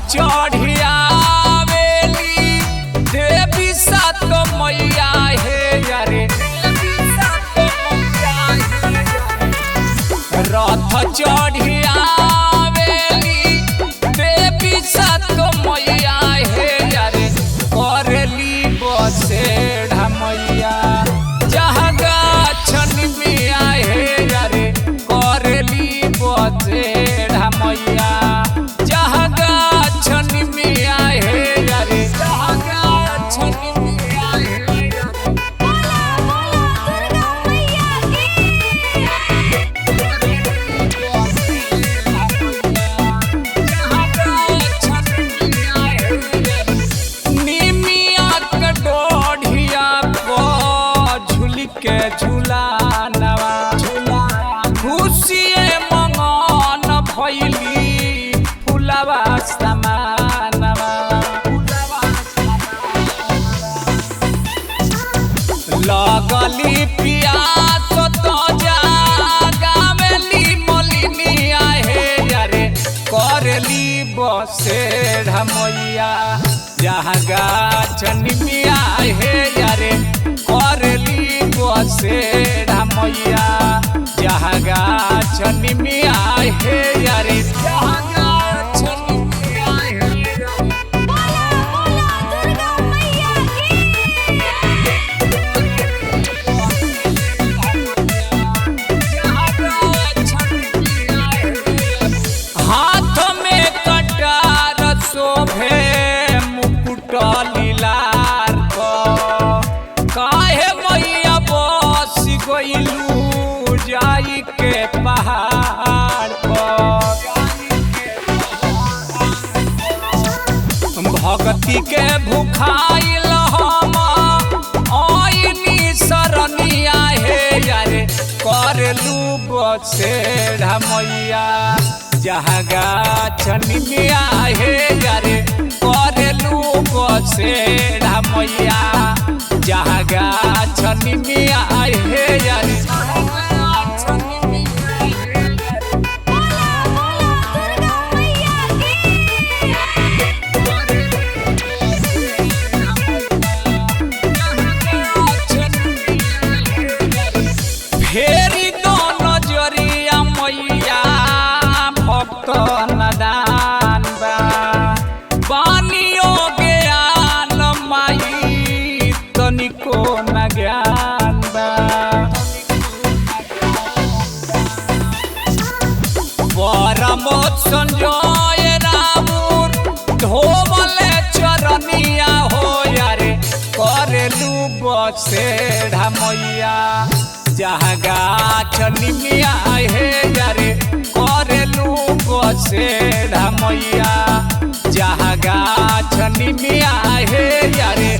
चढ़ियावेली देवी सात मैया हे यारे रथ चढ़ियावेली देवी सात मैया हे यारे करली बसेढ़ा मैया जहाँ गाछन मिया हे यारे करली बसेढ़ा मैया जहाँ गाछन मिया हे यारे जहाँ गाछन मिया हे के झूलानवा खुशिये मंगन भइली फुलवा समानवा लगली पियास तो जागावेली मलिनिया हे यारे करली बसेढ़ा मैया जहाँ गाछन मिया हे यारे करली बसेढ़ा मैया जहाँ गाछन मिया हे यारे जहाँ गाछन मिया हे हाथ में कटार शोभे मुकुट लीलार काहे मैया बस गइलू जाई के पहाड़ पर भक्ति के भुखाइल हम आईनी सरनिया हे यारे करलू बसेढ़ा मैया जहाँ गाछन मिया हे यारे करलू बसेढ़ा मैया जहाँ गाछन मिया हे यारे फेरी दो नजरिया मैया भक्त नदान बा बानियो ज्ञान माई तनिको न ज्ञान बा परमोद संजय रामुर धोवले चरनिया हो यारे करलू बसेढ़ा मैया जहाँ गाछन मिया हे यारे करलू बसेढ़ा मैया जहाँ गाछन मिया हे यारे।